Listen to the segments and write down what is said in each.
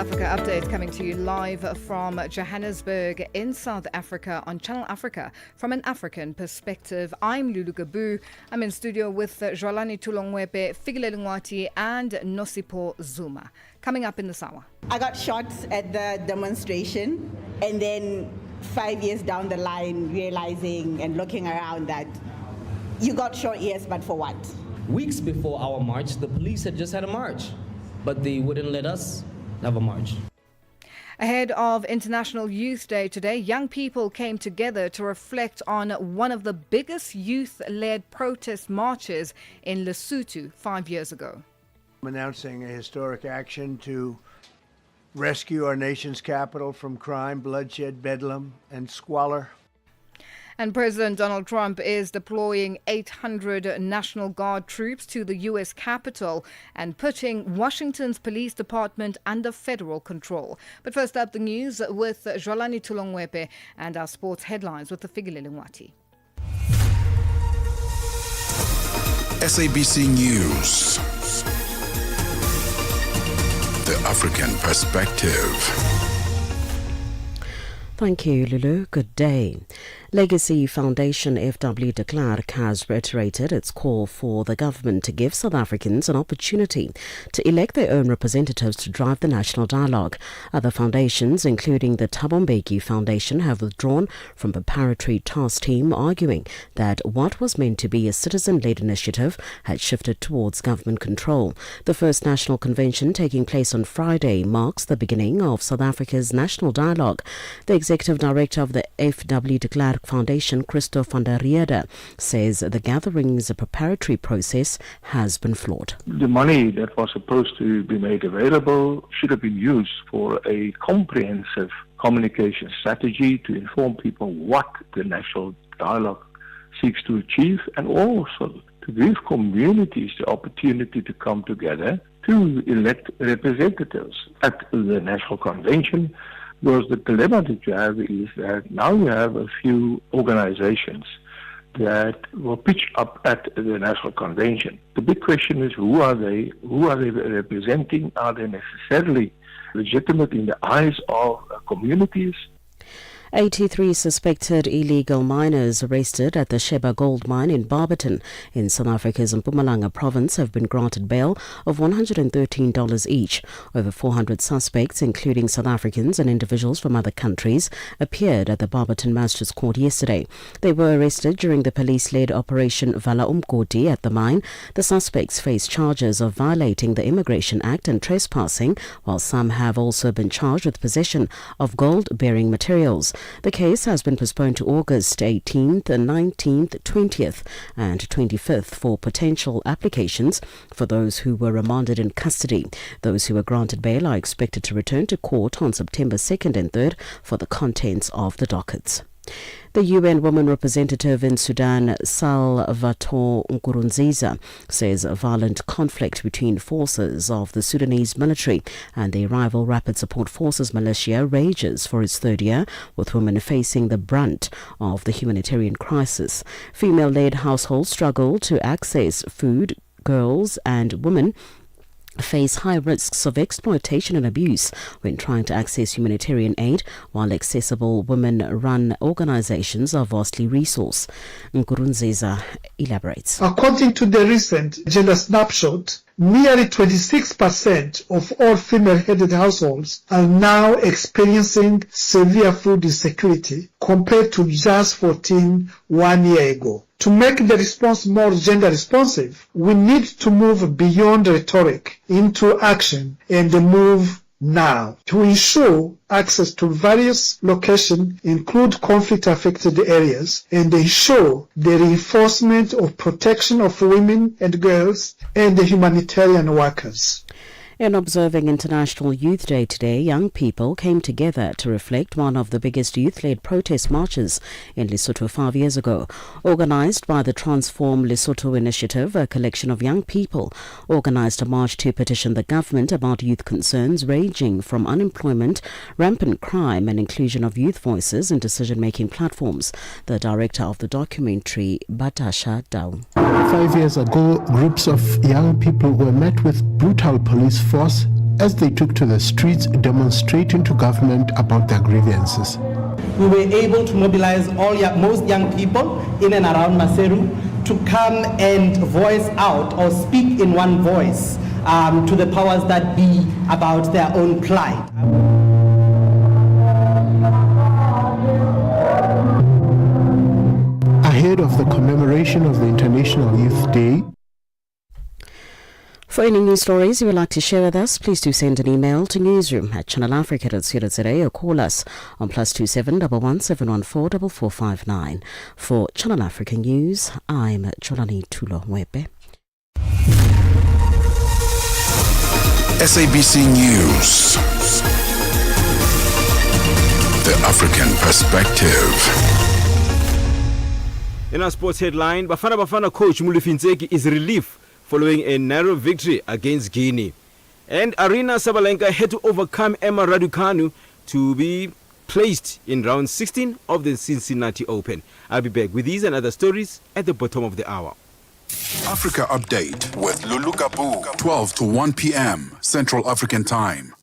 Africa update coming to you live from Johannesburg in South Africa on Channel Africa from an African perspective. I'm Lulu Gaboo. I'm in studio with Jwalani Tulongwepe, Fikile Lungwati and Nosipo Zuma. Coming up in this hour. I got shot at the demonstration and then 5 years down the line realizing and looking around that you got shot, yes, but for what? Weeks before our march, the police had just had a march, but they wouldn't let us have a march. Ahead of International Youth Day today, young people came together to reflect on one of the biggest youth-led protest marches in Lesotho 5 years ago. I'm announcing a historic action to rescue our nation's capital from crime, bloodshed, bedlam, and squalor. And President Donald Trump is deploying 800 National Guard troops to the U.S. Capitol and putting Washington's police department under federal control. But first up, the news with Jwalani Tulongwepe and our sports headlines with the Fikile Lungwati. SABC News. The African Perspective. Thank you, Lulu. Good day. Legacy Foundation FW de Klerk has reiterated its call for the government to give South Africans an opportunity to elect their own representatives to drive the national dialogue. Other foundations, including the Thabo Mbeki Foundation, have withdrawn from the preparatory task team, arguing that what was meant to be a citizen-led initiative had shifted towards government control. The first national convention, taking place on Friday, marks the beginning of South Africa's national dialogue. The executive director of the FW de Klerk Foundation, Christo van der Riede, says the gathering's preparatory process has been flawed. The money that was supposed to be made available should have been used for a comprehensive communication strategy to inform people what the national dialogue seeks to achieve, and also to give communities the opportunity to come together to elect representatives at the national convention. Because the dilemma that you have is that now you have a few organizations that will pitch up at the National Convention. The big question is, who are they? Who are they representing? Are they necessarily legitimate in the eyes of communities? 83 suspected illegal miners arrested at the Sheba gold mine in Barberton in South Africa's Mpumalanga province have been granted bail of $113 each. Over 400 suspects, including South Africans and individuals from other countries, appeared at the Barberton Magistrates Court yesterday. They were arrested during the police-led Operation Vala Umkoti at the mine. The suspects face charges of violating the Immigration Act and trespassing, while some have also been charged with possession of gold-bearing materials. The case has been postponed to August 18th, 19th, 20th and 25th for potential applications for those who were remanded in custody. Those who were granted bail are expected to return to court on September 2nd and 3rd for the contents of the dockets. The UN Women Representative in Sudan, Salvatore Nkurunziza, says a violent conflict between forces of the Sudanese military and the rival Rapid Support Forces militia rages for its third year, with women facing the brunt of the humanitarian crisis. Female-led households struggle to access food. Girls and women face high risks of exploitation and abuse when trying to access humanitarian aid, while accessible women-run organizations are vastly resourced. Nkurunziza elaborates. According to the recent gender snapshot, nearly 26% of all female-headed households are now experiencing severe food insecurity compared to just 14 1 year ago. To make the response more gender responsive, we need to move beyond rhetoric into action and move now to ensure access to various locations, include conflict-affected areas, and ensure the reinforcement of protection of women and girls and the humanitarian workers. In observing International Youth Day today, young people came together to reflect one of the biggest youth-led protest marches in Lesotho 5 years ago. Organized by the Transform Lesotho Initiative, a collection of young people organized a march to petition the government about youth concerns ranging from unemployment, rampant crime and inclusion of youth voices in decision-making platforms. The director of the documentary, Batasha Dau. 5 years ago, groups of young people were met with brutal police force as they took to the streets demonstrating to government about their grievances. We were able to mobilize most young people in and around Maseru to come and voice out or speak in one voice to the powers that be about their own plight. Ahead of the commemoration of the International Youth Day. For any news stories you would like to share with us, please do send an email to newsroom@channelafrica.co.za or call us on +27 11 714 4459. For Channel Africa News, I'm Cholani Tulo Wepe. SABC News. The African Perspective. In our sports headline, Bafana coach Mulifinzeki is relief following a narrow victory against Guinea. And Arina Sabalenka had to overcome Emma Raducanu to be placed in round 16 of the Cincinnati Open. I'll be back with these and other stories at the bottom of the hour. Africa Update with Lulu Gaboo, 12 to 1 p.m. Central African Time.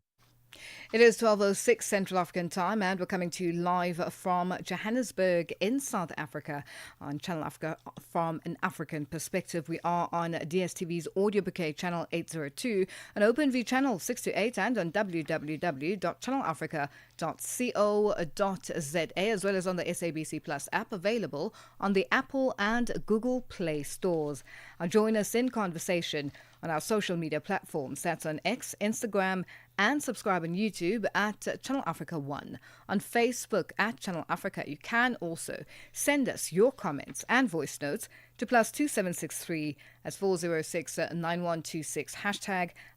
It is 12:06 Central African Time, and we're coming to you live from Johannesburg in South Africa on Channel Africa from an African perspective. We are on DSTV's audio bouquet channel 802, an OpenView channel 628, and on www.channelafrica.co.za, as well as on the SABC Plus app, available on the Apple and Google Play stores. Join us in conversation on our social media platforms. That's on X, Instagram, and subscribe on YouTube at Channel Africa 1. On Facebook at Channel Africa. You can also send us your comments and voice notes to +2763 as 406 9126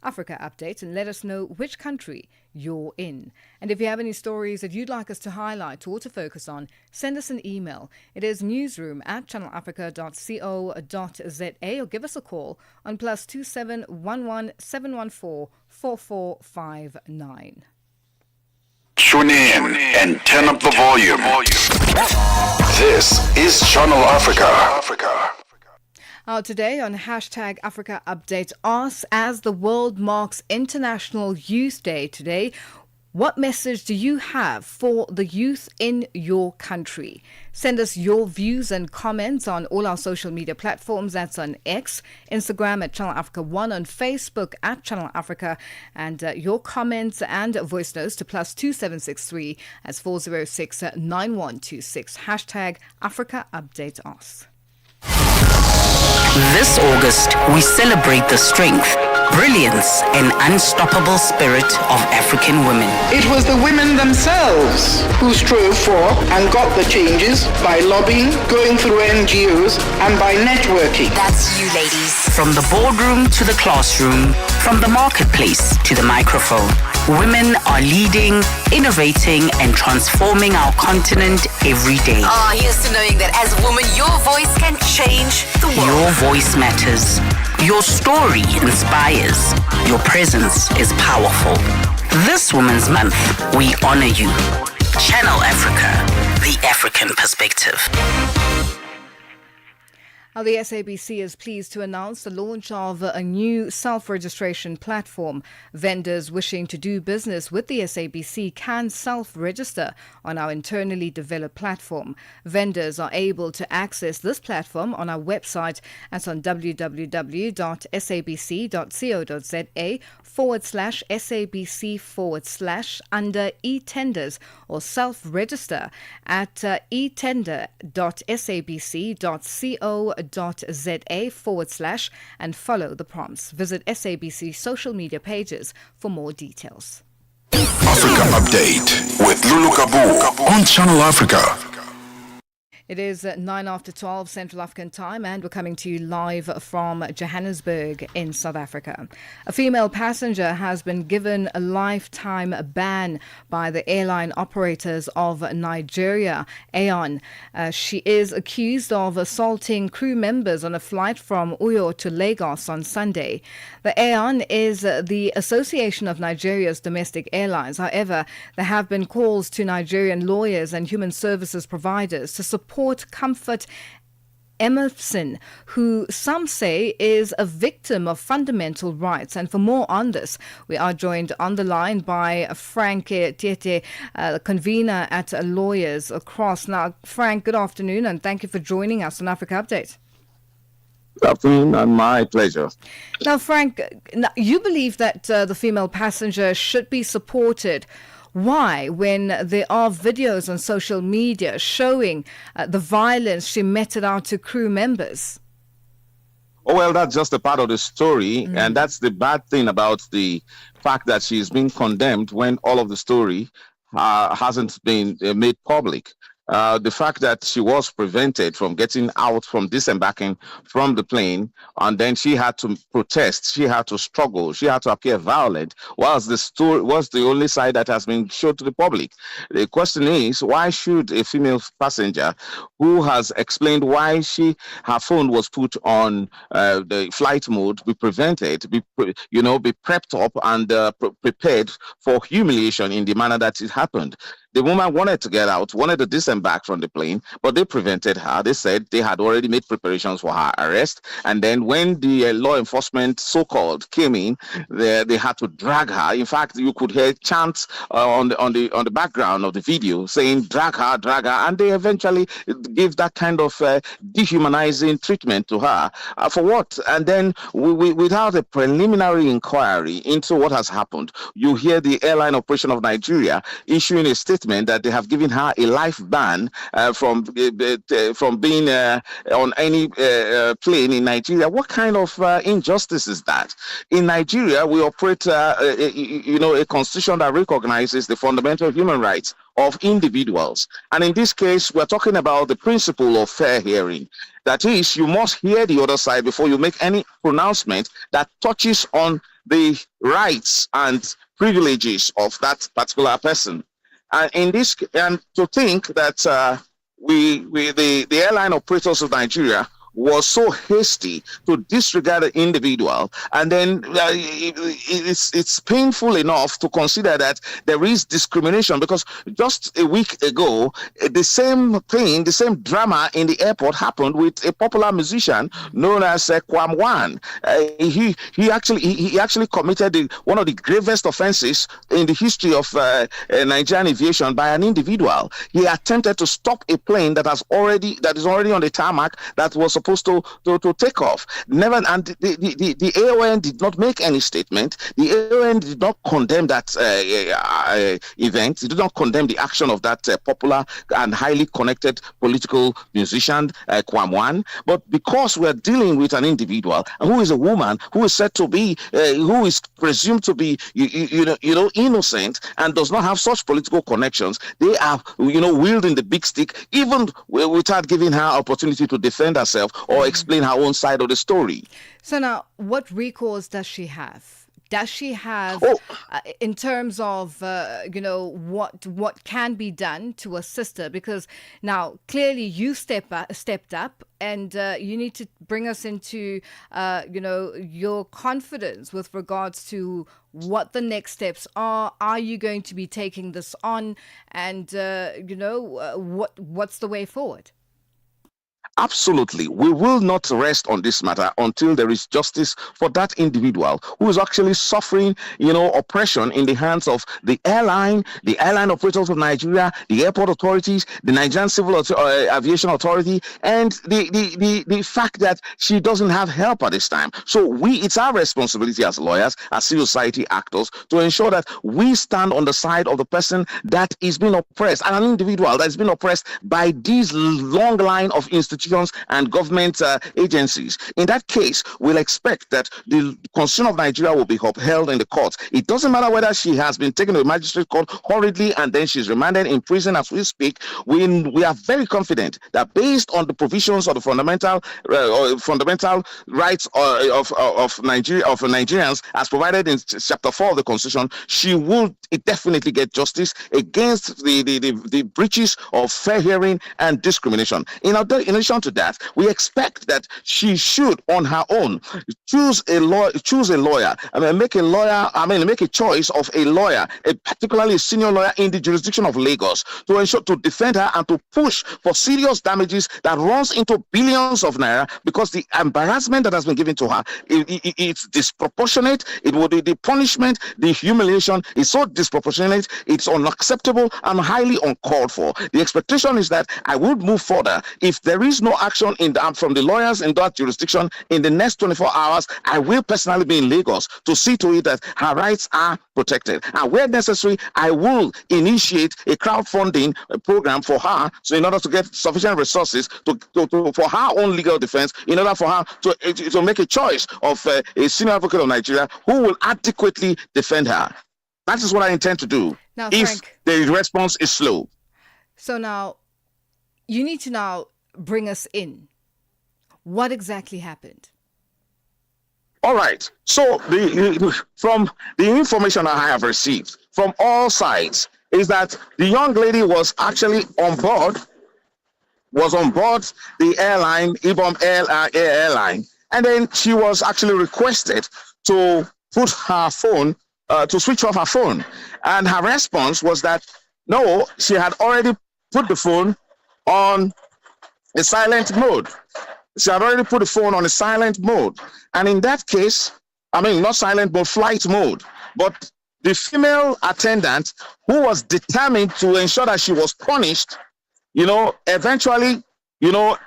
#Africa Update, and let us know which country you're in. And if you have any stories that you'd like us to highlight or to focus on, send us an email. It is newsroom@channelafrica.co.za, or give us a call on +27 11 714 4459. Tune in and turn up the volume. This is Channel Africa. Today on #Africa Update, ask as the world marks International Youth Day today, what message do you have for the youth in your country? Send us your views and comments on all our social media platforms. That's on X, Instagram at Channel Africa 1, on Facebook at Channel Africa, and your comments and voice notes to +2763 as 406 9126 #Africa Update Ask. This August, we celebrate the strength, brilliance, and unstoppable spirit of African women. It was the women themselves who strove for and got the changes by lobbying, going through NGOs, and by networking. That's you, ladies. From the boardroom to the classroom, from the marketplace to the microphone, women are leading, innovating, and transforming our continent every day. Here's to knowing that as a woman, your voice can change the world. Your voice matters. Your story inspires. Your presence is powerful. This Women's Month, we honor you. Channel Africa, the African perspective. The SABC is pleased to announce the launch of a new self-registration platform. Vendors wishing to do business with the SABC can self-register on our internally developed platform. Vendors are able to access this platform on our website at on www.sabc.co.za/SABC/ under e-tenders, or self-register at etender.sabc.co.za/ and follow the prompts. Visit SABC social media pages for more details. Africa Update with Lulu Gaboo on Channel Africa. It is 12 Central African Time, and we're coming to you live from Johannesburg in South Africa. A female passenger has been given a lifetime ban by the airline operators of Nigeria, Aon. She is accused of assaulting crew members on a flight from Uyo to Lagos on Sunday. The Aon is the Association of Nigeria's Domestic Airlines. However, there have been calls to Nigerian lawyers and human services providers to support comfort Emerson, who some say is a victim of fundamental rights. And for more on this, we are joined on the line by Frank Tiete, convener at Lawyers Across. Now, Frank, good afternoon, and thank you for joining us on Africa Update. Good afternoon, and my pleasure. Now, Frank, you believe that the female passenger should be supported. Why, when there are videos on social media showing the violence she meted out to crew members? Oh, well, that's just a part of the story, and that's the bad thing about the fact that she's been condemned when all of the story hasn't been made public. The fact that she was prevented from getting out, from disembarking from the plane, and then she had to protest, she had to struggle, she had to appear violent, was the only side that has been shown to the public. The question is, why should a female passenger who has explained why her phone was put on the flight mode be prevented, be prepped up and prepared for humiliation in the manner that it happened? The woman wanted to get out, wanted to disembark from the plane, but they prevented her. They said they had already made preparations for her arrest. And then when the law enforcement, so-called, came in, they had to drag her. In fact, you could hear chants on the background of the video saying, drag her, and they eventually gave that kind of dehumanizing treatment to her. For what? And then without a preliminary inquiry into what has happened, you hear the Airline Operation of Nigeria issuing a statement that they have given her a life ban from being on any plane in Nigeria. What kind of injustice is that? In Nigeria, we operate a constitution that recognizes the fundamental human rights of individuals. And in this case, we're talking about the principle of fair hearing. That is, you must hear the other side before you make any pronouncement that touches on the rights and privileges of that particular person. And to think that the airline operators of Nigeria was so hasty to disregard the individual, and then it's painful enough to consider that there is discrimination, because just a week ago the same thing, the same drama in the airport happened with a popular musician known as Kwamwan. He actually committed one of the gravest offenses in the history of Nigerian aviation by an individual. He attempted to stop a plane that is already on the tarmac that was supposed to take off. Never, and the AON did not make any statement. The AON did not condemn that event. It did not condemn the action of that popular and highly connected political musician, Kwamwan. But because we're dealing with an individual who is a woman, who is said to be, who is presumed to be, innocent and does not have such political connections, they are, wielding the big stick, even without giving her opportunity to defend herself or explain her own side of the story. So now, what recourse does she have? Does she have, in terms of, what can be done to assist her? Because now, clearly, you stepped up, and you need to bring us into, your confidence with regards to what the next steps are. Are you going to be taking this on? And, what's the way forward? Absolutely. We will not rest on this matter until there is justice for that individual who is actually suffering, oppression in the hands of the airline operators of Nigeria, the airport authorities, the Nigerian Civil Aviation Authority, and the fact that she doesn't have help at this time. So it's our responsibility as lawyers, as civil society actors, to ensure that we stand on the side of the person that is being oppressed, and an individual that is being oppressed by these long line of institutions and government agencies. In that case, we'll expect that the Constitution of Nigeria will be upheld in the courts. It doesn't matter whether she has been taken to the magistrate court hurriedly and then she's remanded in prison as we speak. We are very confident that based on the provisions of the fundamental rights of Nigerians as provided in Chapter 4 of the Constitution, she will definitely get justice against the breaches of fair hearing and discrimination. In addition addition to that, we expect that she should, on her own, choose a lawyer. Make a choice of a lawyer, particularly a senior lawyer in the jurisdiction of Lagos, to ensure to defend her and to push for serious damages that runs into billions of naira, because the embarrassment that has been given to her, it's disproportionate. The punishment, the humiliation is so disproportionate, it's unacceptable and highly uncalled for. The expectation is that I would move further. If there is no action from the lawyers in that jurisdiction in the next 24 hours, I will personally be in Lagos to see to it that her rights are protected. And where necessary, I will initiate a crowdfunding program for her, so in order to get sufficient resources for her own legal defense, in order for her to make a choice of a senior advocate of Nigeria who will adequately defend her. That is what I intend to do. Now, if Frank, the response is slow. So now, you need to now bring us in. What exactly happened? All right. So from the information I have received from all sides is that the young lady was actually on board the airline, Ibom Airline, and then she was actually requested to put her phone, to switch off her phone. And her response was that, no, she had already put the phone on a silent mode. She had already put the phone on a silent mode. And in that case, not silent mode, flight mode. But the female attendant, who was determined to ensure that she was punished, eventually,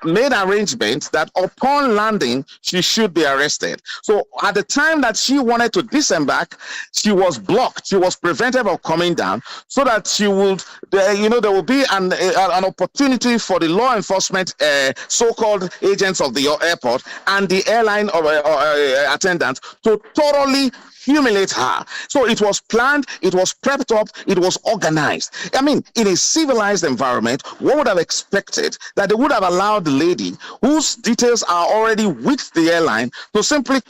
made arrangements that upon landing, she should be arrested. So at the time that she wanted to disembark, she was blocked. She was prevented from coming down, so that she would, there will be an opportunity for the law enforcement, so-called agents of the airport and the airline attendant to thoroughly humiliate her. So it was planned, it was prepped up, it was organized. In a civilized environment, one would have expected that they would have allowed the lady, whose details are already with the airline, to simply,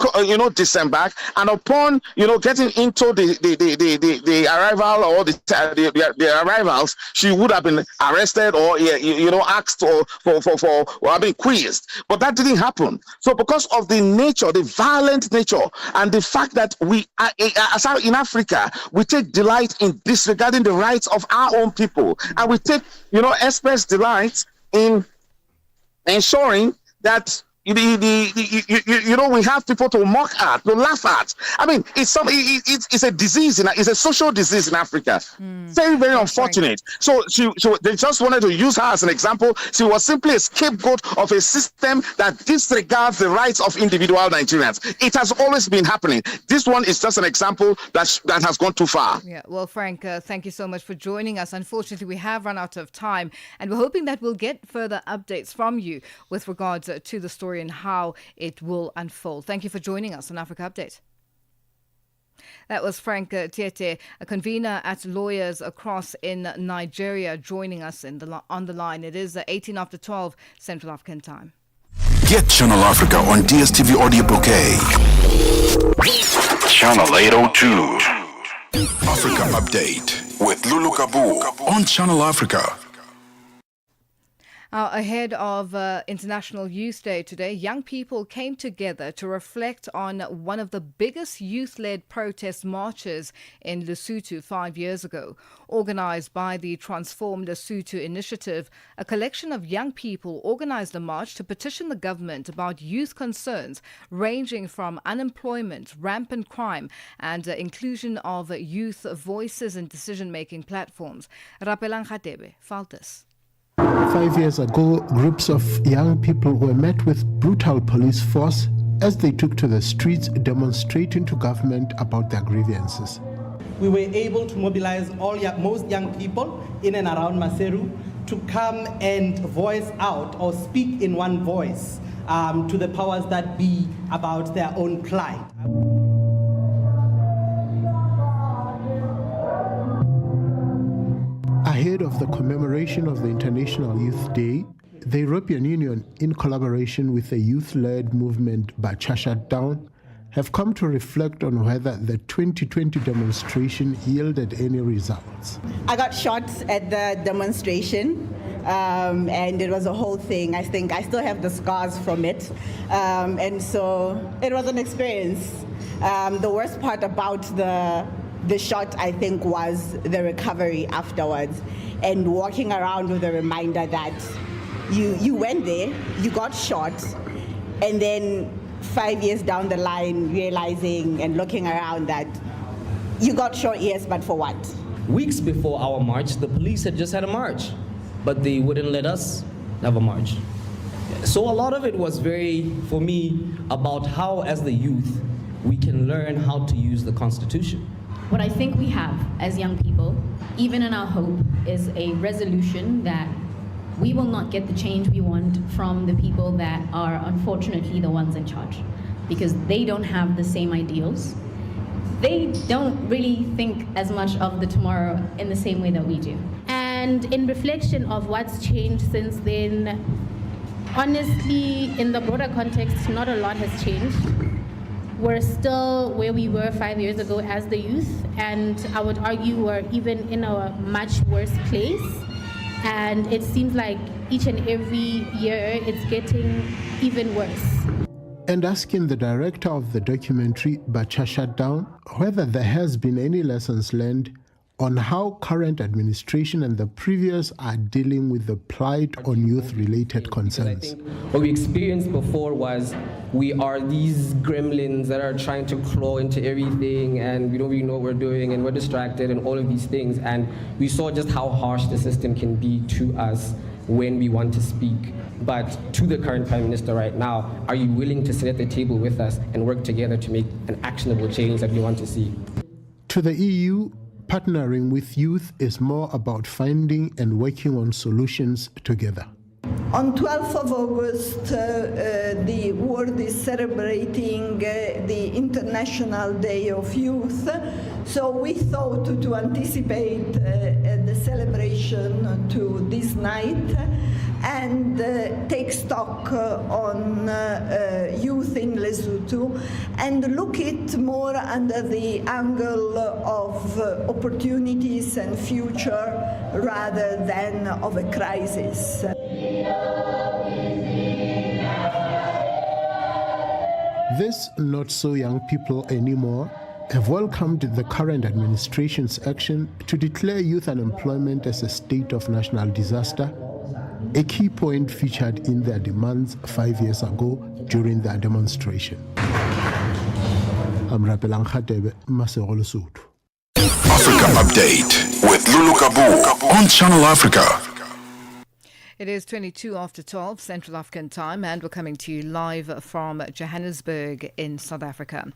disembark, and upon, getting into the arrival or the arrivals, she would have been arrested or, asked for having quizzed. But that didn't happen. So because of the nature, the violent nature, and the fact that in Africa, we take delight in disregarding the rights of our own people, and we take, express delight in ensuring that we have people to mock at, to laugh at. It's a disease, it's a social disease in Africa. Very, very unfortunate. So they just wanted to use her as an example. She was simply a scapegoat of a system that disregards the rights of individual Nigerians. It has always been happening. This one is just an example that has gone too far. Yeah. Well, Frank, thank you so much for joining us. Unfortunately, we have run out of time, and we're hoping that we'll get further updates from you with regards to the story and how it will unfold. Thank you for joining us on Africa Update. That was Frank Tiete, a convener at Lawyers Across in Nigeria, joining us on the line. It is 18 after 12 Central African time. Get Channel Africa on DSTV Audio Bouquet. Channel 802. Africa Update with Lulu Gaboo on Channel Africa. Ahead of International Youth Day today, young people came together to reflect on one of the biggest youth-led protest marches in Lesotho 5 years ago. Organized by the Transform Lesotho initiative, a collection of young people organized a march to petition the government about youth concerns ranging from unemployment, rampant crime, and inclusion of youth voices in decision-making platforms. Rapelang Khatebe, Faltus. 5 years ago, groups of young people were met with brutal police force as they took to the streets demonstrating to government about their grievances. We were able to mobilize most young people in and around Maseru to come and voice out or speak in one voice to the powers that be about their own plight. Ahead of the commemoration of the International Youth Day, the European Union, in collaboration with the youth-led movement Bachasha Down, have come to reflect on whether the 2020 demonstration yielded any results. I got shot at the demonstration, and it was a whole thing. I think I still have the scars from it, and so it was an experience. The worst part about the shot, I think, was the recovery afterwards, and walking around with a reminder that you went there, you got shot, and then 5 years down the line realizing and looking around that you got short, yes, but for what? Weeks before our march, the police had just had a march, but they wouldn't let us have a march. So a lot of it was for me, about how as the youth, we can learn how to use the Constitution. What I think we have as young people, even in our hope, is a resolution that we will not get the change we want from the people that are unfortunately the ones in charge, because they don't have the same ideals. They don't really think as much of the tomorrow in the same way that we do. And in reflection of what's changed since then, honestly, in the broader context, not a lot has changed. We're still where we were 5 years ago as the youth, and I would argue we're even in a much worse place. And it seems like each and every year it's getting even worse. And asking the director of the documentary, Bachasha Down, whether there has been any lessons learned on how current administration and the previous are dealing with the plight on youth-related concerns. I think what we experienced before was we are these gremlins that are trying to claw into everything, and we don't really know what we're doing, and we're distracted, and all of these things. And we saw just how harsh the system can be to us when we want to speak. But to the current Prime Minister right now, are you willing to sit at the table with us and work together to make an actionable change that we want to see? To the EU, partnering with youth is more about finding and working on solutions together. On 12th of August, the world is celebrating the International Day of Youth. So we thought to anticipate the celebration to this night and take stock on youth in Lesotho and look it more under the angle of opportunities and future rather than of a crisis. These not so young people anymore have welcomed the current administration's action to declare youth unemployment as a state of national disaster, a key point featured in their demands 5 years ago during their demonstration. I'm Rapelang Khatebe, Masego Lesotho. Africa Update with Lulu Gaboo on Channel Africa. It is 22 after 12 Central African time, and we're coming to you live from Johannesburg in South Africa.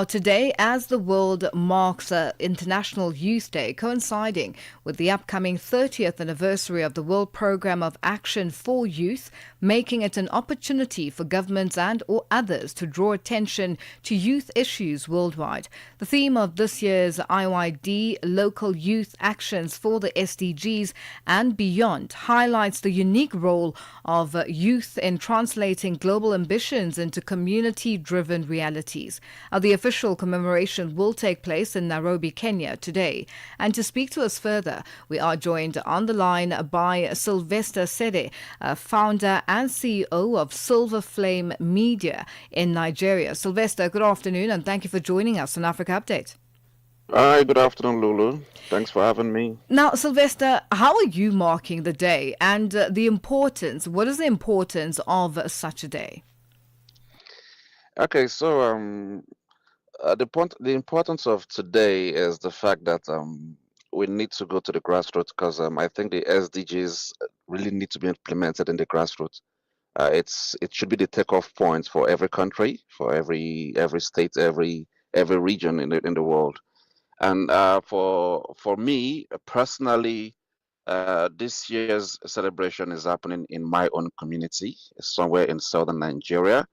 Today, as the world marks International Youth Day, coinciding with the upcoming 30th anniversary of the World Programme of Action for Youth, making it an opportunity for governments and or others to draw attention to youth issues worldwide. The theme of this year's IYD, Local Youth Actions for the SDGs and Beyond, highlights the unique role of youth in translating global ambitions into community-driven realities. The official commemoration will take place in Nairobi, Kenya today. And to speak to us further, we are joined on the line by Sylvester Sede, founder and CEO of Silver Flame Media in Nigeria. Sylvester, good afternoon, and thank you for joining us on Africa Update. Hi, good afternoon, Lulu. Thanks for having me. Now, Sylvester, how are you marking the day, and what is the importance of such a day? Okay, so the importance of today is the fact that we need to go to the grassroots, because I think the SDGs really need to be implemented in the grassroots. It should be the takeoff points for every country, for every state, every region in the world. And for me personally, this year's celebration is happening in my own community, somewhere in southern Nigeria,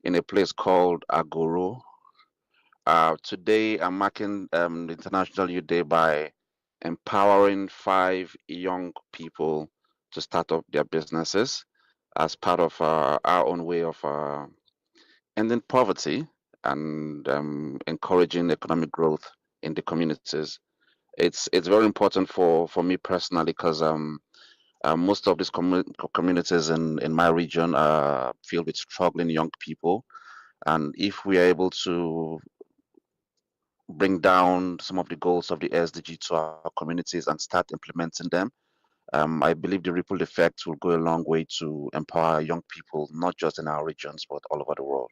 in a place called Agoro. Today, I'm marking the International Youth Day by empowering 5 young people to start up their businesses as part of our own way of ending poverty and encouraging economic growth in the communities. It's very important for me personally, because Most of these communities in my region are filled with struggling young people. And if we are able to bring down some of the goals of the SDG to our communities and start implementing them, I believe the ripple effect will go a long way to empower young people, not just in our regions, but all over the world.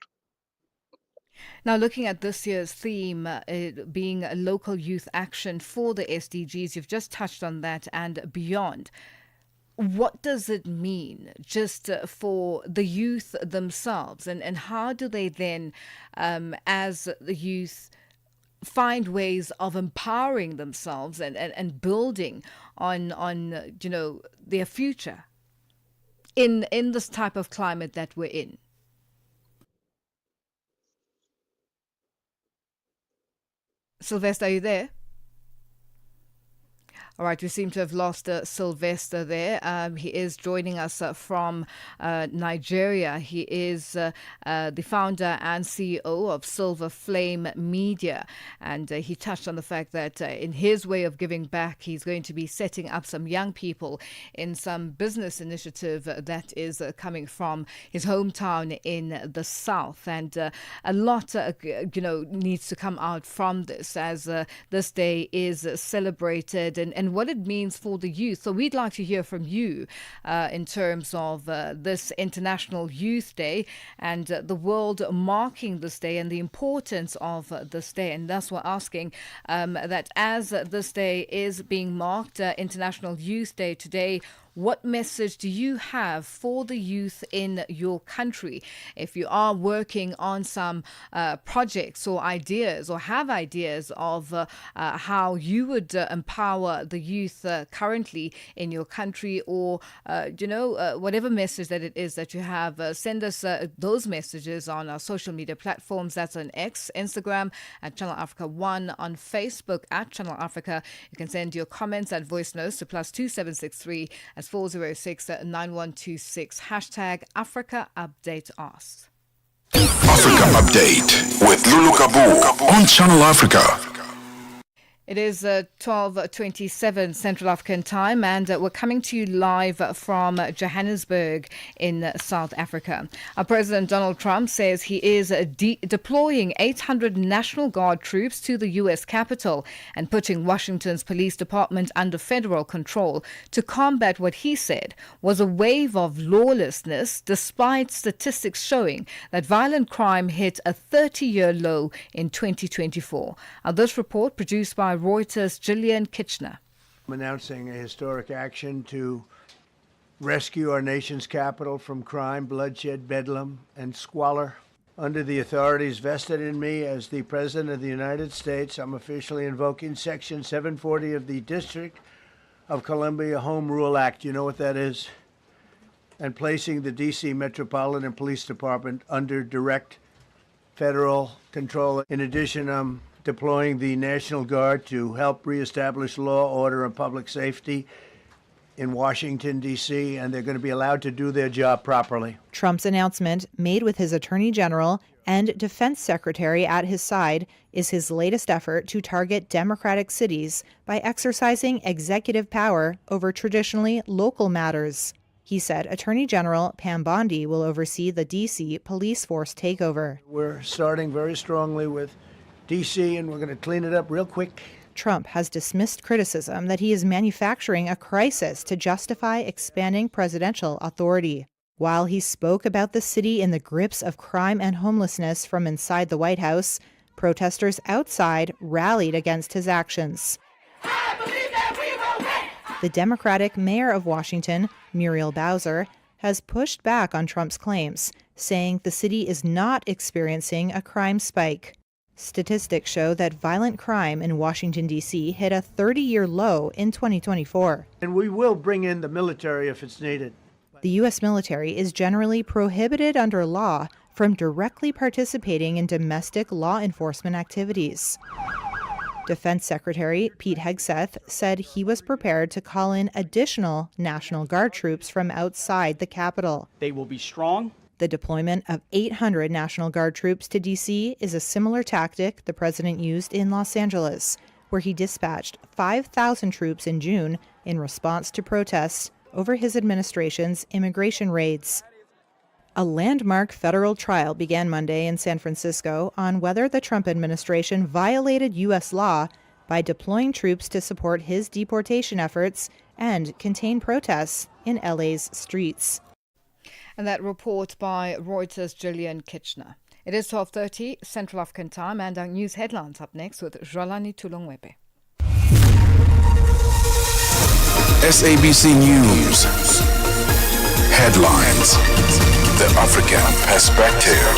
Now, looking at this year's theme, it being a local youth action for the SDGs, you've just touched on that and beyond. What does it mean just for the youth themselves? And how do they then, as the youth, find ways of empowering themselves and building on their future in this type of climate that we're in? Sylvester, are you there? All right, we seem to have lost Sylvester there. He is joining us from Nigeria. He is the founder and CEO of Silver Flame Media. And he touched on the fact that in his way of giving back, he's going to be setting up some young people in some business initiative that is coming from his hometown in the South. And a lot, needs to come out from this as this day is celebrated and what it means for the youth. So we'd like to hear from you in terms of this International Youth Day and the world marking this day and the importance of this day. And thus we're asking that as this day is being marked, International Youth Day today, what message do you have for the youth in your country? If you are working on some projects or ideas or have ideas of how you would empower the youth currently in your country or, whatever message that it is that you have, send us those messages on our social media platforms. That's on X, Instagram at Channel Africa 1, on Facebook at Channel Africa. You can send your comments and voice notes to +2763 as 406-9126. Hashtag Africa Update Us. Africa Update with Lulu Gaboo on Channel Africa. It is 12:27 Central African time, and we're coming to you live from Johannesburg in South Africa. Our President Donald Trump says he is deploying 800 National Guard troops to the U.S. Capitol and putting Washington's police department under federal control to combat what he said was a wave of lawlessness, despite statistics showing that violent crime hit a 30-year low in 2024. This report, produced by Reuters' Gillian Kitchener. I'm announcing a historic action to rescue our nation's capital from crime, bloodshed, bedlam, and squalor. Under the authorities vested in me as the President of the United States, I'm officially invoking Section 740 of the District of Columbia Home Rule Act. You know what that is? And placing the D.C. Metropolitan Police Department under direct federal control. In addition, I'm deploying the National Guard to help reestablish law, order, and public safety in Washington, D.C., and they're going to be allowed to do their job properly. Trump's announcement, made with his Attorney General and Defense Secretary at his side, is his latest effort to target Democratic cities by exercising executive power over traditionally local matters. He said Attorney General Pam Bondi will oversee the D.C. police force takeover. We're starting very strongly with D.C., and we're going to clean it up real quick. Trump has dismissed criticism that he is manufacturing a crisis to justify expanding presidential authority. While he spoke about the city in the grips of crime and homelessness from inside the White House, protesters outside rallied against his actions. The Democratic mayor of Washington, Muriel Bowser, has pushed back on Trump's claims, saying the city is not experiencing a crime spike. Statistics show that violent crime in Washington, D.C. hit a 30-year low in 2024. And we will bring in the military if it's needed. The U.S. military is generally prohibited under law from directly participating in domestic law enforcement activities. Defense Secretary Pete Hegseth said he was prepared to call in additional National Guard troops from outside the Capitol. They will be strong. The deployment of 800 National Guard troops to D.C. is a similar tactic the president used in Los Angeles, where he dispatched 5,000 troops in June in response to protests over his administration's immigration raids. A landmark federal trial began Monday in San Francisco on whether the Trump administration violated U.S. law by deploying troops to support his deportation efforts and contain protests in LA's streets. And that report by Reuters' Gillian Kitchener. It is 12:30 Central African Time, and our news headlines up next with Jwalani Tulongwepe. SABC News. Headlines. The African Perspective.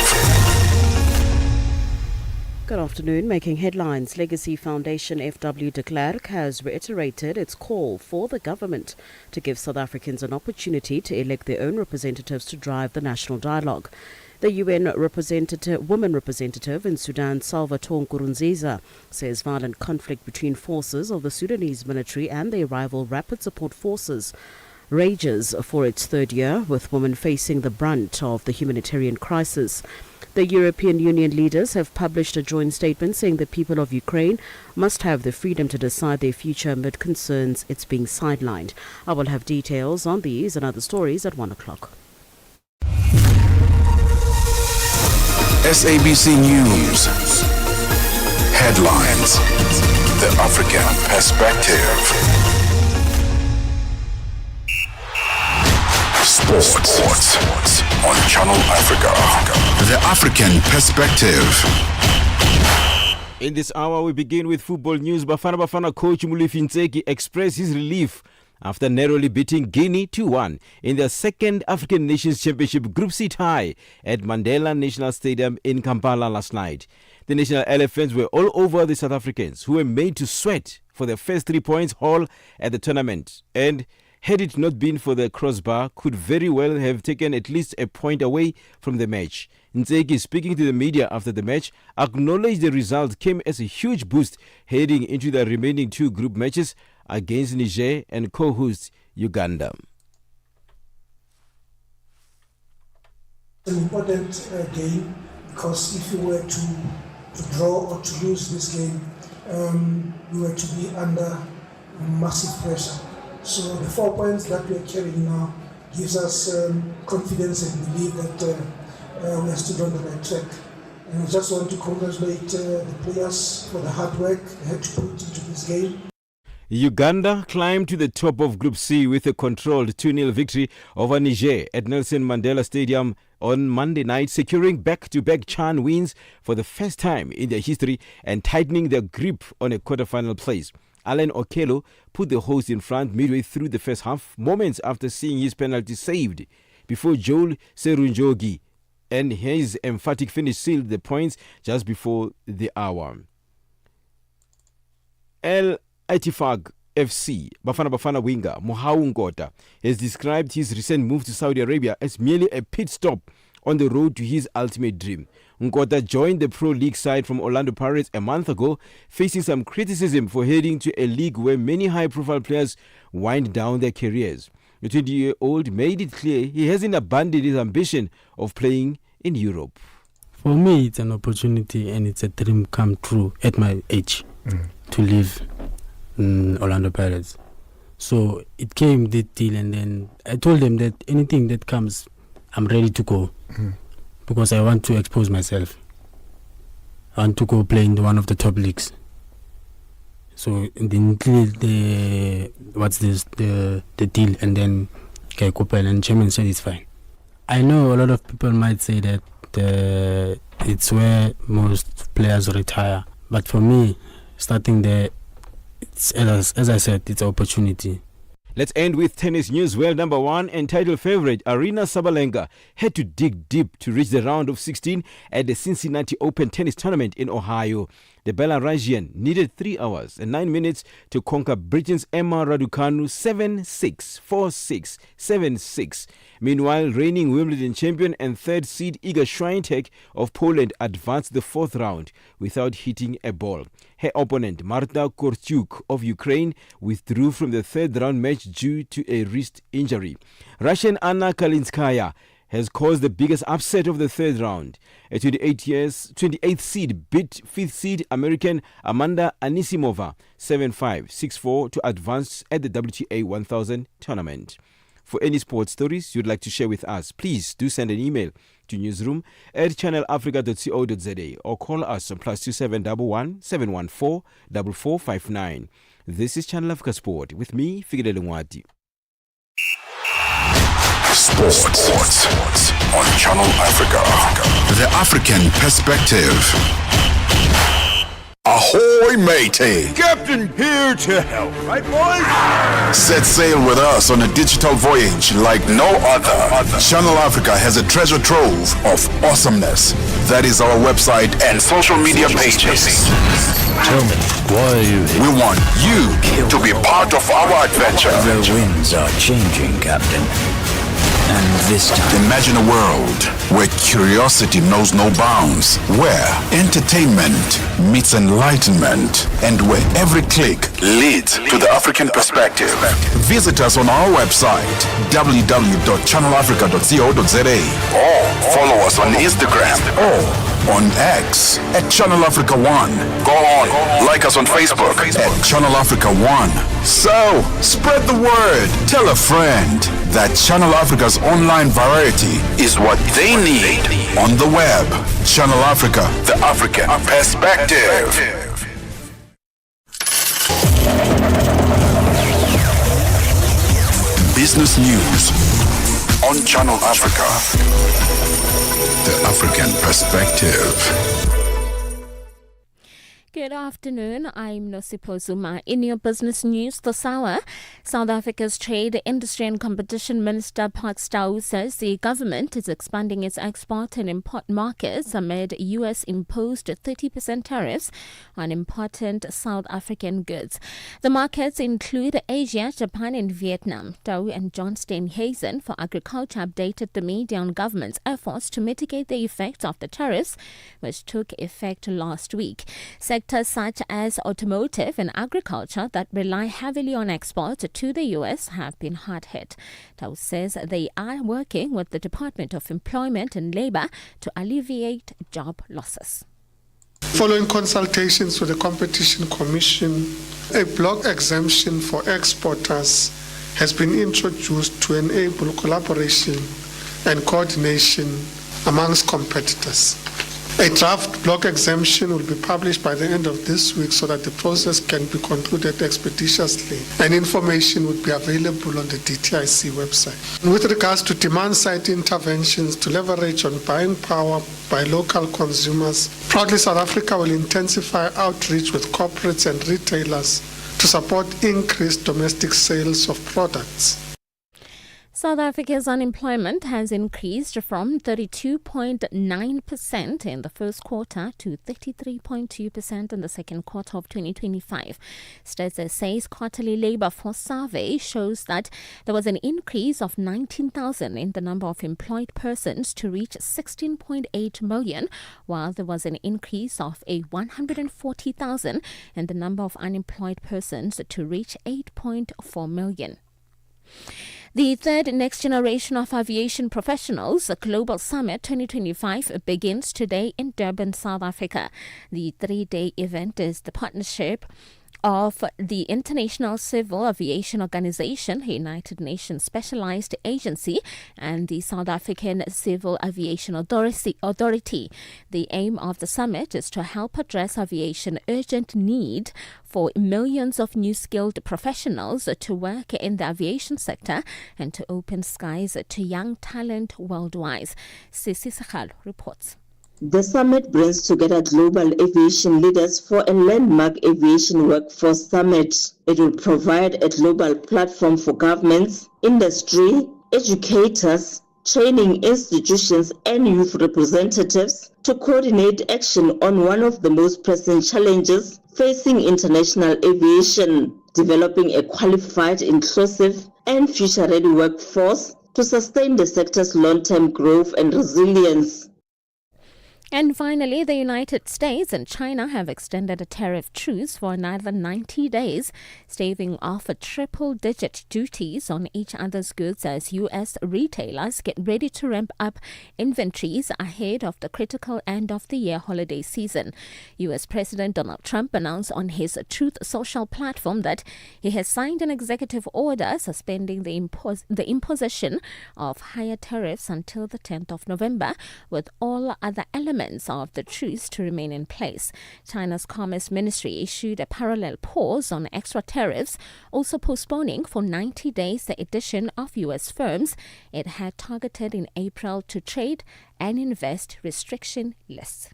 Good afternoon. Making headlines, Legacy Foundation FW de Klerk has reiterated its call for the government to give South Africans an opportunity to elect their own representatives to drive the national dialogue. The UN woman representative in Sudan, Salvatore Nkurunziza, says violent conflict between forces of the Sudanese military and their rival Rapid Support Forces rages for its third year, with women facing the brunt of the humanitarian crisis. The European Union leaders have published a joint statement saying the people of Ukraine must have the freedom to decide their future amid concerns it's being sidelined. I will have details on these and other stories at 1 o'clock. SABC News. Headlines. The African Perspective. Sports on Channel Africa. The African Perspective. In this hour, we begin with football news. Bafana coach Molefi Ntseki expressed his relief after narrowly beating Guinea 2-1 in their second African Nations Championship Group C tie at Mandela National Stadium in Kampala last night. The national elephants were all over the South Africans, who were made to sweat for their first 3 points haul at the tournament, and had it not been for the crossbar, could very well have taken at least a point away from the match. Ntseki, speaking to the media after the match, acknowledged the result came as a huge boost heading into the remaining 2 group matches against Niger and co-host Uganda. It's an important game, because if you were to draw or to lose this game, we were to be under massive pressure. So the 4 points that we are carrying now gives us confidence and belief that we are still on the right track. And I just want to congratulate the players for the hard work they had to put into this game. Uganda climbed to the top of Group C with a controlled 2-0 victory over Niger at Nelson Mandela Stadium on Monday night, securing back-to-back CHAN wins for the first time in their history and tightening their grip on a quarter-final place. Alan Okello put the hosts in front midway through the first half, moments after seeing his penalty saved, before Joel Serunjogi and his emphatic finish sealed the points just before the hour. El Itifaq FC Bafana winger Mohau Ngota has described his recent move to Saudi Arabia as merely a pit stop on the road to his ultimate dream. Ngota joined the Pro League side from Orlando Pirates a month ago, facing some criticism for heading to a league where many high-profile players wind down their careers. The 20-year-old made it clear he hasn't abandoned his ambition of playing in Europe. For me, it's an opportunity and it's a dream come true at my age to live in Orlando Pirates. So it came that deal, and then I told them that anything that comes, I'm ready to go. Because I want to expose myself. I want to go play in one of the top leagues. So then the deal, and then Kaikopel and Chairman said it's fine. I know a lot of people might say that it's where most players retire, but for me, starting there, it's, as I said, it's an opportunity. Let's end with tennis news. World number 1 and title favorite Aryna Sabalenka had to dig deep to reach the round of 16 at the Cincinnati Open tennis tournament in Ohio. The Belarusian needed 3 hours and 9 minutes to conquer Britain's Emma Raducanu 7-6, 4-6, 7-6. Meanwhile, reigning Wimbledon champion and 3rd seed Iga Swiatek of Poland advanced the 4th round without hitting a ball. Her opponent, Marta Korchuk of Ukraine, withdrew from the 3rd round match due to a wrist injury. Russian Anna Kalinskaya has caused the biggest upset of the 3rd round. A 28th seed beat 5th seed American Amanda Anisimova 7-5, 6-4 to advance at the WTA 1000 tournament. for any sports stories you'd like to share with us, please do send an email to newsroom@channelafrica.co.za or call us on +2711 714 4459. This is Channel Africa Sport with me, Figile Lungwati. Sports on Channel Africa. The African perspective. Ahoy, matey! Captain here to help, right, boys? Set sail with us on a digital voyage like no other. Channel Africa has a treasure trove of awesomeness. That is our website and social media pages. Tell me, why are you here? We want you to be part of our adventure. The winds are changing, Captain. And this time, imagine a world where curiosity knows no bounds, where entertainment meets enlightenment, and where every click leads to the African perspective. Visit us on our website, www.channelafrica.co.za, or follow us on Instagram or on X at Channel Africa 1. Go on, like us on Facebook at Channel Africa 1. So, spread the word. Tell a friend that Channel Africa's online variety is what they need on the web. Channel Africa, the African perspective. Business news on Channel Africa, the African perspective. Good afternoon, I'm Nosipo Zuma. In your business news this hour, South Africa's Trade, Industry and Competition Minister Park Stau says the government is expanding its export and import markets amid US-imposed 30% tariffs on important South African goods. The markets include Asia, Japan and Vietnam. Tau and John Steenhuisen for Agriculture updated the media on government's efforts to mitigate the effects of the tariffs, which took effect last week. Sectors such as automotive and agriculture that rely heavily on exports to the US have been hard hit. Tau says they are working with the Department of Employment and Labour to alleviate job losses. Following consultations with the Competition Commission, a block exemption for exporters has been introduced to enable collaboration and coordination amongst competitors. A draft block exemption will be published by the end of this week so that the process can be concluded expeditiously, and information would be available on the DTIC website. With regards to demand-side interventions to leverage on buying power by local consumers, proudly South Africa will intensify outreach with corporates and retailers to support increased domestic sales of products. South Africa's unemployment has increased from 32.9% in the first quarter to 33.2% in the second quarter of 2025. Stats says quarterly labor force survey shows that there was an increase of 19,000 in the number of employed persons to reach 16.8 million, while there was an increase of 140,000 in the number of unemployed persons to reach 8.4 million. The third Next Generation of Aviation Professionals Global Summit 2025 begins today in Durban, South Africa. The three-day event is the partnership of the International Civil Aviation Organization, a United Nations specialized agency, and the South African Civil Aviation Authority. The aim of the summit is to help address aviation urgent need for millions of new skilled professionals to work in the aviation sector and to open skies to young talent worldwide. Sisi Sekhalo reports. The summit brings together global aviation leaders for a landmark aviation workforce summit. It will provide a global platform for governments, industry, educators, training institutions and youth representatives to coordinate action on one of the most pressing challenges facing international aviation, developing a qualified, inclusive and future-ready workforce to sustain the sector's long-term growth and resilience. And finally, the United States and China have extended a tariff truce for another 90 days, staving off a triple-digit duties on each other's goods as U.S. retailers get ready to ramp up inventories ahead of the critical end-of-the-year holiday season. U.S. President Donald Trump announced on his Truth Social platform that he has signed an executive order suspending the imposition of higher tariffs until the 10th of November, with all other elements of the truce to remain in place. China's Commerce Ministry issued a parallel pause on extra tariffs, also postponing for 90 days the addition of U.S. firms it had targeted in April to trade and invest restriction lists.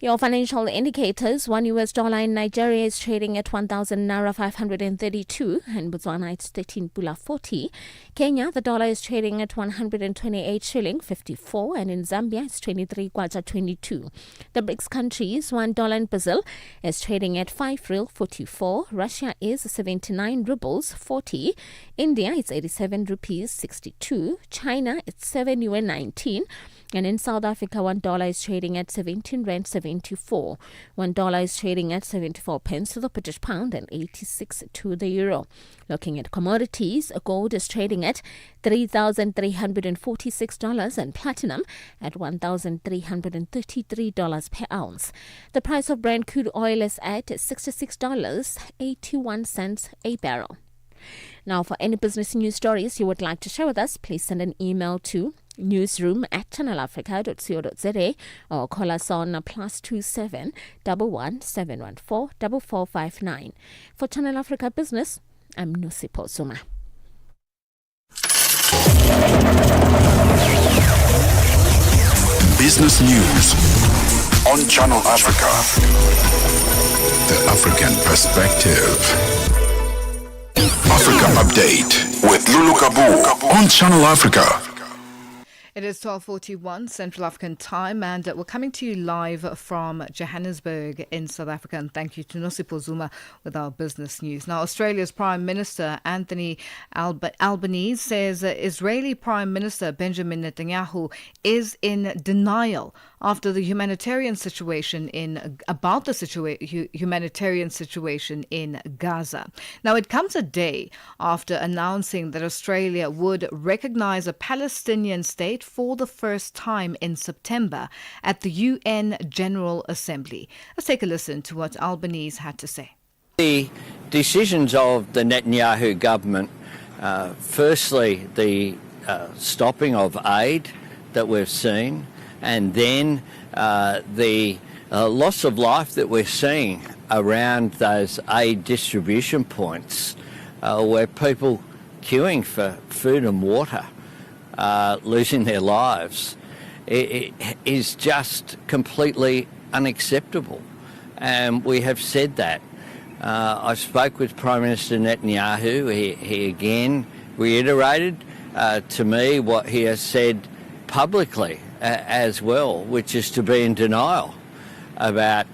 Your financial indicators: $1 in Nigeria is trading at 1,000 naira 532, and Botswana it's 13 pula 40. Kenya, the dollar is trading at 128 shilling 54, and in Zambia it's 23 kwacha 22. The BRICS countries: $1 in Brazil is trading at 5 real 44. Russia is 79 rubles 40. India it's 87 rupees 62. China it's 7 yuan 19. And in South Africa, $1 is trading at 17 rand 74. $1 is trading at 74 pence to the British pound and 86 to the euro. Looking at commodities, gold is trading at $3,346 and platinum at $1,333 per ounce. The price of Brent crude oil is at $66.81 a barrel. Now, for any business news stories you would like to share with us, please send an email to newsroom@channelafrica.co.za or call us on +27 11 714 4459. For Channel Africa Business, I'm Nosipo Zuma. Business news on Channel Africa. The African perspective. Africa Update with Lulu Gaboo on Channel Africa. It is 12:41 Central African time, and we're coming to you live from Johannesburg in South Africa. And thank you to Nosipo Zuma with our business news. Now, Australia's Prime Minister Anthony Albanese says Israeli Prime Minister Benjamin Netanyahu is in denial after the humanitarian situation in Gaza. Now, it comes a day after announcing that Australia would recognize a Palestinian state for the first time in September at the UN General Assembly. Let's take a listen to what Albanese had to say. The decisions of the Netanyahu government, firstly the stopping of aid that we've seen, and then the loss of life that we're seeing around those aid distribution points, where people queuing for food and water losing their lives, it is just completely unacceptable. And we have said that. I spoke with Prime Minister Netanyahu. He again reiterated to me what he has said publicly as well, which is to be in denial about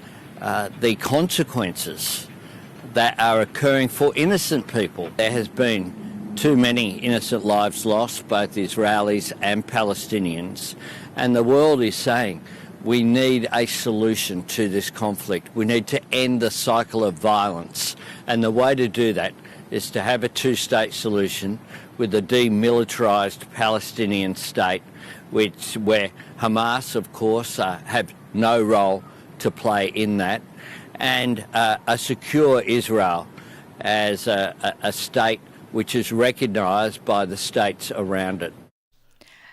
the consequences that are occurring for innocent people. There has been too many innocent lives lost, both Israelis and Palestinians, and the world is saying we need a solution to this conflict. We need to end the cycle of violence, and the way to do that is to have a two-state solution with a demilitarised Palestinian state, where Hamas, of course, have no role to play in that, and a secure Israel as a state which is recognised by the states around it.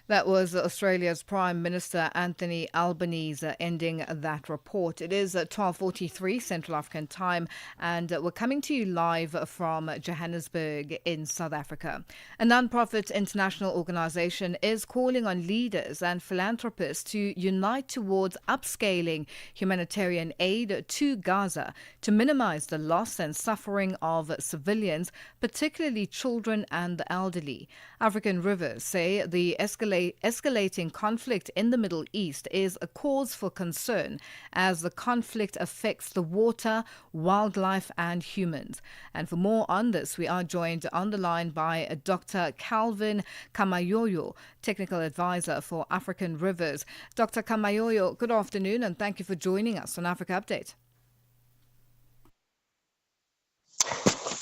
That was Australia's Prime Minister Anthony Albanese ending that report. It is 12:43 Central African time, and we're coming to you live from Johannesburg in South Africa. A non-profit international organisation is calling on leaders and philanthropists to unite towards upscaling humanitarian aid to Gaza to minimise the loss and suffering of civilians, particularly children and the elderly. African Rivers say the escalation escalating conflict in the Middle East is a cause for concern as the conflict affects the water, wildlife and humans. And for more on this, we are joined on the line by Dr. Calvin Kamayoyo, Technical Advisor for African Rivers. Dr. Kamayoyo, good afternoon and thank you for joining us on Africa Update.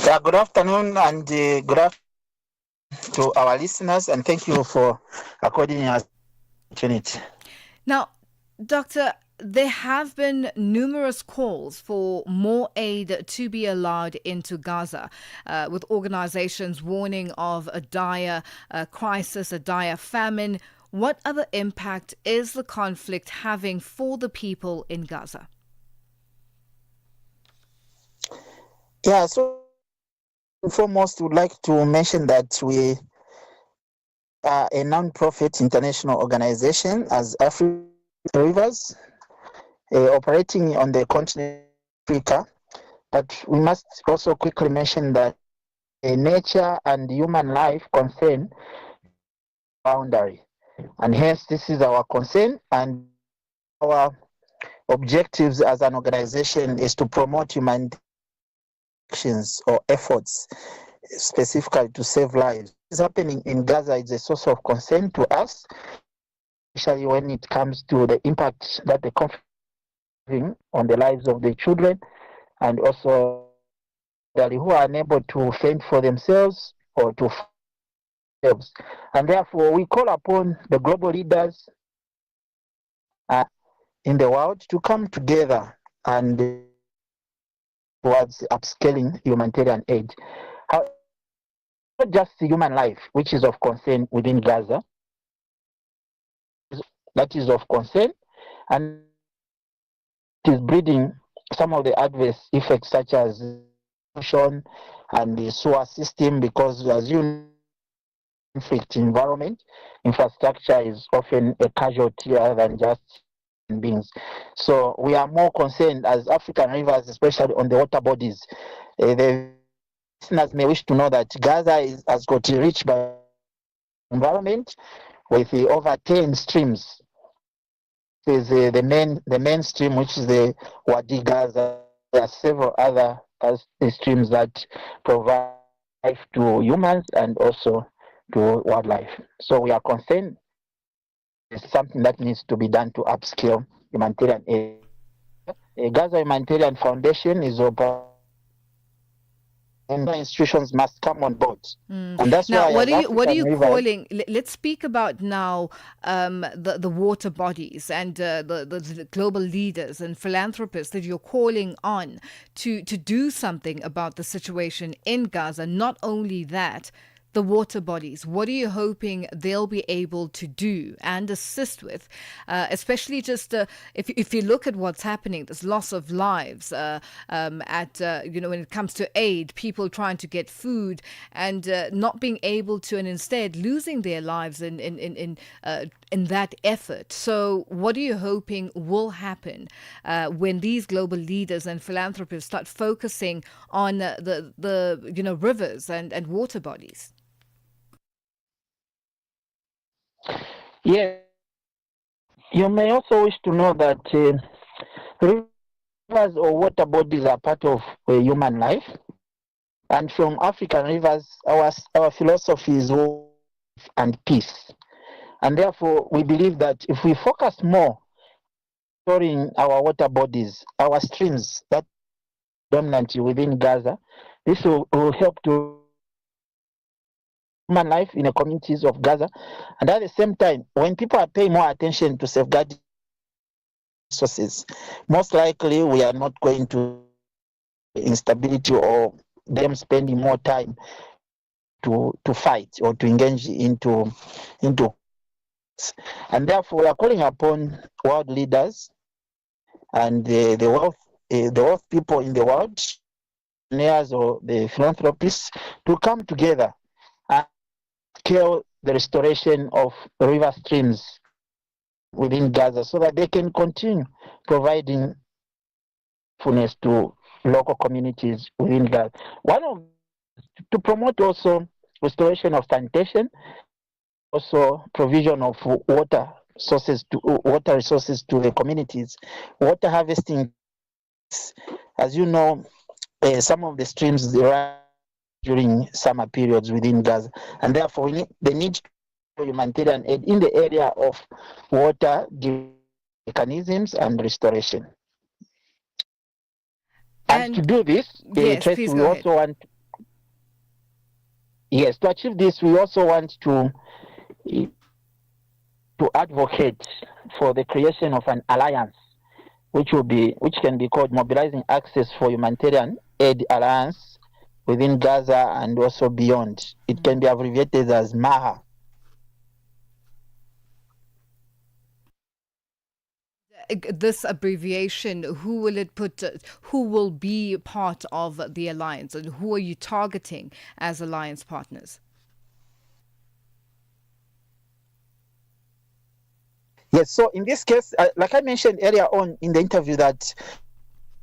Yeah, good afternoon and good afternoon to our listeners, and thank you for according us opportunity. Now, Doctor, there have been numerous calls for more aid to be allowed into Gaza, with organizations warning of a dire crisis, a dire famine. What other impact is the conflict having for the people in Gaza? Yeah, so foremost, would like to mention that we are a non-profit international organization as African Rivers, operating on the continent of Africa. But we must also quickly mention that nature and human life concern boundary, and hence this is our concern, and our objectives as an organization is to promote human actions or efforts specifically to save lives. What's happening in Gaza is a source of concern to us, especially when it comes to the impact that the conflict is having on the lives of the children and also who are unable to fend for themselves or to themselves. And therefore, we call upon the global leaders in the world to come together and towards upscaling humanitarian aid. Not just human life, which is of concern within Gaza, that is of concern, and it is breeding some of the adverse effects such as pollution and the sewer system, because as you know, conflict environment, infrastructure is often a casualty rather than just beings. So we are more concerned as African Rivers, especially on the water bodies. The listeners may wish to know that Gaza has got a rich environment with over 10 streams. There's the main stream, which is the Wadi Gaza. There are several other streams that provide life to humans and also to wildlife. So we are concerned it's something that needs to be done to upscale humanitarian aid. Gaza Humanitarian Foundation is open, and institutions must come on board. And that's now, why what are you calling? Let's speak about now the water bodies and the global leaders and philanthropists that you're calling on to do something about the situation in Gaza. Not only that, the water bodies, what are you hoping they'll be able to do and assist with, especially just if you look at what's happening, this loss of lives when it comes to aid, people trying to get food and not being able to, and instead losing their lives in that effort. So what are you hoping will happen when these global leaders and philanthropists start focusing on the rivers and water bodies? Yes, you may also wish to know that rivers or water bodies are part of human life. And from African Rivers, our philosophy is life and peace. And therefore, we believe that if we focus more storing our water bodies, our streams that dominant within Gaza, this will help to human life in the communities of Gaza. And at the same time, when people are paying more attention to safeguarding resources, most likely we are not going to instability or them spending more time to fight or to engage into and therefore we are calling upon world leaders and the wealth people in the world, millionaires or the philanthropists, to come together and scale the restoration of river streams within Gaza so that they can continue providing fullness to local communities within Gaza. One of to promote also restoration of sanitation also provision of water resources to the communities. Water harvesting, as you know, some of the streams they run during summer periods within Gaza, and therefore they need humanitarian aid in the area of water mechanisms and restoration. And to do this, yes, Tracy, we also want. Yes, to achieve this, we also want to advocate for the creation of an alliance, which can be called Mobilizing Access for Humanitarian Aid Alliance within Gaza and also beyond. It can be abbreviated as MAHA. This abbreviation, who will be part of the alliance, and who are you targeting as alliance partners? Yes, so in this case, like I mentioned earlier on in the interview, that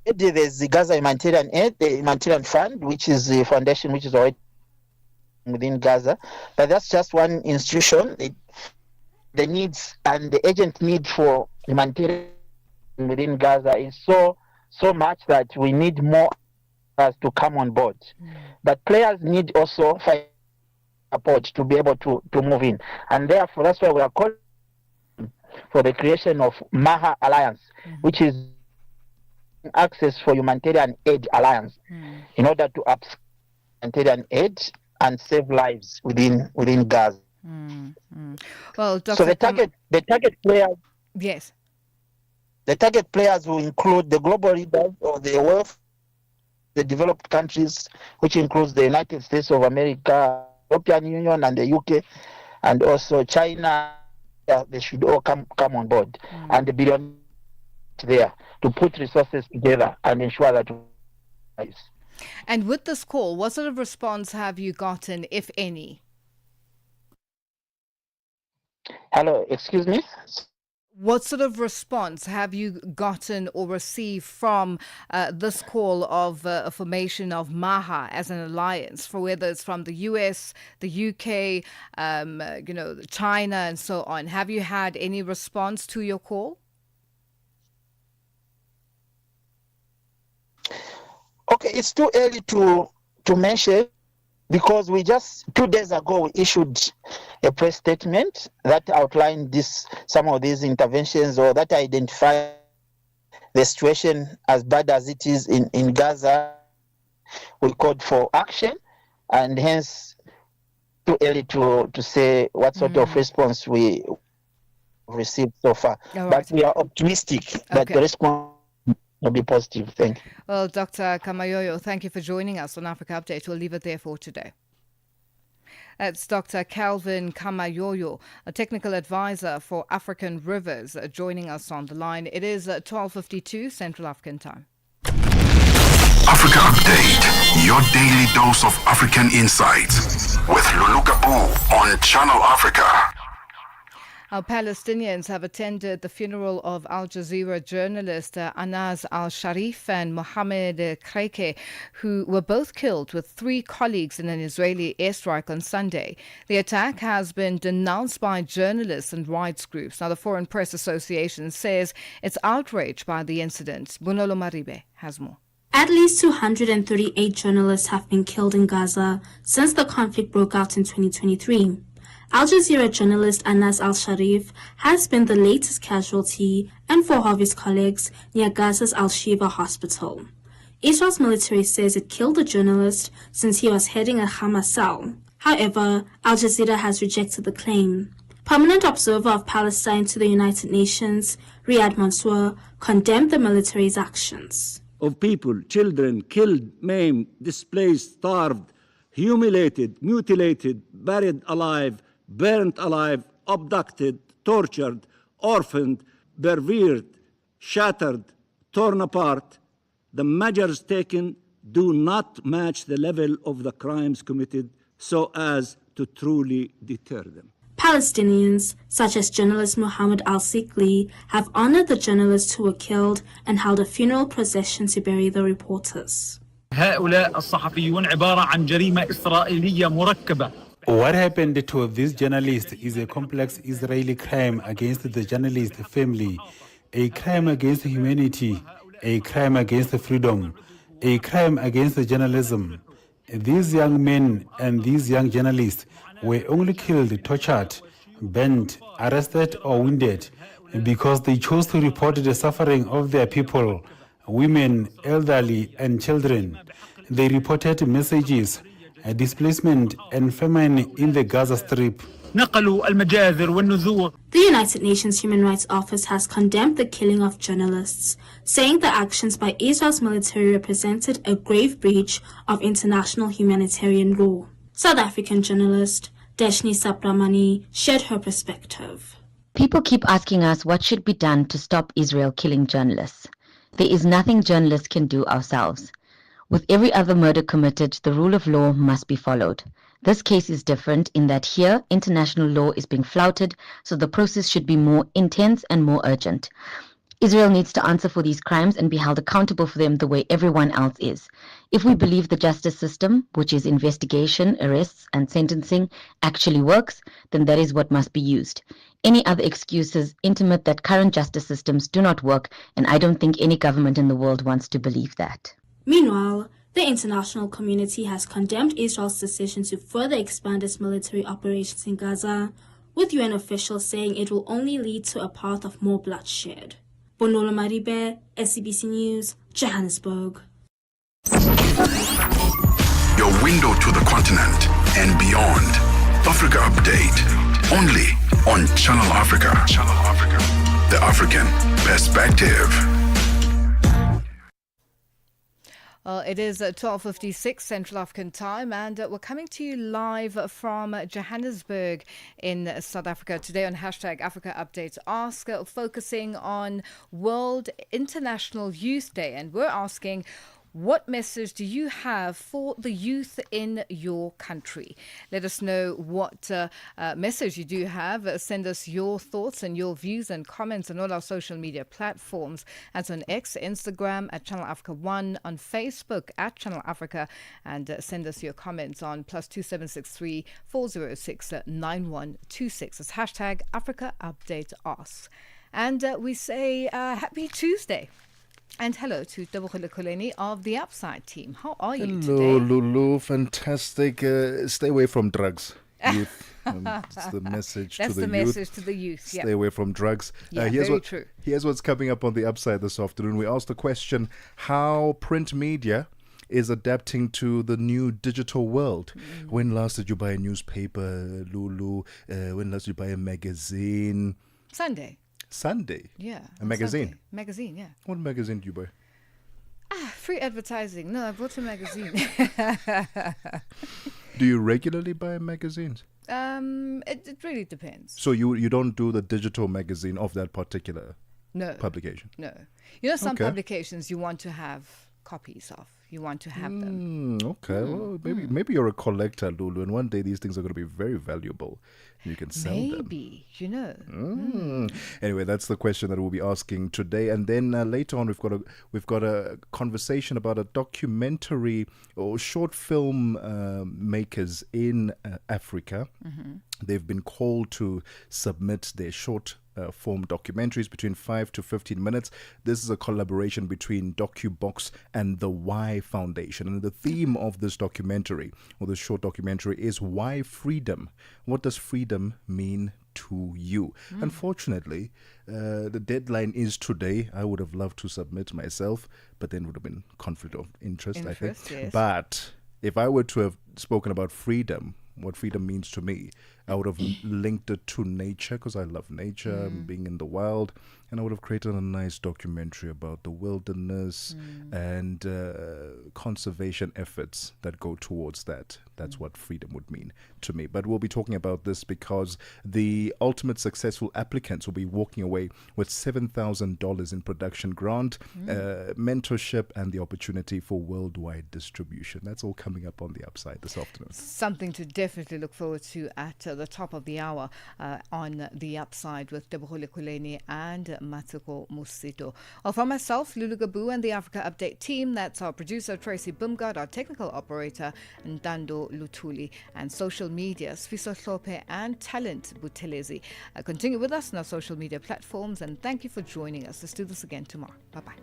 there's the Gaza Humanitarian Aid, the Humanitarian Fund, which is a foundation which is already within Gaza, but that's just one institution. The needs and the urgent need for humanitarian within Gaza is so much that we need more players to come on board. But players need also support to be able to move in, and therefore that's why we are calling for the creation of MAHA Alliance, which is Access for Humanitarian Aid Alliance, in order to upscale humanitarian aid and save lives within Gaza. Well, Dr. So the target players. Yes. The target players will include the global leaders of the wealth, the developed countries, which includes the United States of America, European Union, and the UK, and also China. They should all come on board, and the billion there to put resources together and ensure that. And with this call, what sort of response have you gotten, if any? Hello, excuse me? What sort of response have you gotten or received from this call of a formation of MAHA as an alliance, for whether it's from the US, the UK, China, and so on? Have you had any response to your call? Okay, it's too early to mention, because we just 2 days ago we issued a press statement that outlined some of these interventions, or that identify the situation as bad as it is in Gaza. We called for action, and hence too early to say what sort of response we received so far. Right. But we are optimistic that the response will be positive. Thank you. Well, Dr. Kamayoyo, thank you for joining us on Africa Update. We'll leave it there for today. That's Dr. Calvin Kamayoyo, a technical advisor for African Rivers, joining us on the line. It is 12:52 Central African Time. Africa Update, your daily dose of African insights with Lulu Gaboo on Channel Africa. Our Palestinians have attended the funeral of Al Jazeera journalist Anas al-Sharif and Mohammed Kreke, who were both killed with 3 colleagues in an Israeli airstrike on Sunday. The attack has been denounced by journalists and rights groups. Now, the Foreign Press Association says it's outraged by the incident. Bunolo Maribe has more. At least 238 journalists have been killed in Gaza since the conflict broke out in 2023. Al Jazeera journalist Anas al-Sharif has been the latest casualty, and 4 of his colleagues near Gaza's Al-Shifa hospital. Israel's military says it killed the journalist since he was heading a Hamas cell. However, Al Jazeera has rejected the claim. Permanent observer of Palestine to the United Nations, Riyad Mansour, condemned the military's actions. Of people, children, killed, maimed, displaced, starved, humiliated, mutilated, buried alive, burnt alive, abducted, tortured, orphaned, perverted, shattered, torn apart. The measures taken do not match the level of the crimes committed so as to truly deter them. Palestinians, such as journalist Mohammed al-Sikli, have honored the journalists who were killed and held a funeral procession to bury the reporters. هؤلاء الصحفيون عبارة عن جريمة إسرائيلية مركبة. What happened to this journalist is a complex Israeli crime against the journalist family, a crime against humanity, a crime against freedom, a crime against journalism. These young men and these young journalists were only killed, tortured, burned, arrested, or wounded because they chose to report the suffering of their people, women, elderly, and children. They reported messages, displacement, and famine in the Gaza Strip. The United Nations Human Rights Office has condemned the killing of journalists, saying the actions by Israel's military represented a grave breach of international humanitarian law. South African journalist Deshni Sapramani shared her perspective. People keep asking us what should be done to stop Israel killing journalists. There is nothing journalists can do ourselves. With every other murder committed, the rule of law must be followed. This case is different in that here, international law is being flouted, so the process should be more intense and more urgent. Israel needs to answer for these crimes and be held accountable for them the way everyone else is. If we believe the justice system, which is investigation, arrests, and sentencing, actually works, then that is what must be used. Any other excuses intimate that current justice systems do not work, and I don't think any government in the world wants to believe that. Meanwhile, the international community has condemned Israel's decision to further expand its military operations in Gaza, with UN officials saying it will only lead to a path of more bloodshed. Bonolo Maribe, SCBC News, Johannesburg. Your window to the continent and beyond. Africa Update. Only on Channel Africa. Channel Africa. The African Perspective. It is 12:56 Central African time, and we're coming to you live from Johannesburg in South Africa today on hashtag Africa Updates Ask, focusing on World International Youth Day, and we're asking, what message do you have for the youth in your country? Let us know what message you do have. Send us your thoughts and your views and comments on all our social media platforms. As on X, Instagram at Channel Africa 1, on Facebook at Channel Africa, and send us your comments on +2763 406 9126. It's hashtag Africa Update Ask. And we say happy Tuesday. And hello to Dabukele Koleni of the Upside team. How are you today? Hello, Lulu. Fantastic. Stay away from drugs, youth. It's the message to the youth. That's the message to the youth. Stay away from drugs. Yeah, very true. Here's what's coming up on the Upside this afternoon. We asked the question, how print media is adapting to the new digital world. When last did you buy a newspaper, Lulu? When last did you buy a magazine? Sunday? Yeah. A magazine? Sunday. Magazine, yeah. What magazine do you buy? Free advertising. No, I bought a magazine. Do you regularly buy magazines? It really depends. So you don't do the digital magazine of that particular publication? No. You know, some publications you want to have copies of. You want to have them. Well, maybe you're a collector, Lulu, and one day these things are going to be very valuable. You can sell them. Maybe, you know. Anyway, that's the question that we'll be asking today. And then later on, we've got a conversation about a documentary or short film makers in Africa. They've been called to submit their short form documentaries between 5 to 15 minutes. This is a collaboration between DocuBox and the Why Foundation. And the theme of this documentary, or this short documentary, is why freedom? What does freedom mean to you? Unfortunately, the deadline is today. I would have loved to submit myself, but then would have been conflict of interest, I think. Yes. But if I were to have spoken about freedom, what freedom means to me, I would have linked it to nature, because I love nature, being in the wild, and I would have created a nice documentary about the wilderness and conservation efforts that go towards that. That's what freedom would mean to me. But we'll be talking about this because the ultimate successful applicants will be walking away with $7,000 in production grant, mentorship, and the opportunity for worldwide distribution. That's all coming up on the Upside this afternoon. Something to definitely look forward to at the top of the hour on The Upside with Debohole Kuleni and Matsuko Musito. Well, for myself, Lulu Gaboo, and the Africa Update team, that's our producer Tracy Bumgard, our technical operator Ndando Lutuli, and social media Sfiso Hlope and talent Butelezi. Continue with us on our social media platforms, and thank you for joining us. Let's do this again tomorrow. Bye-bye.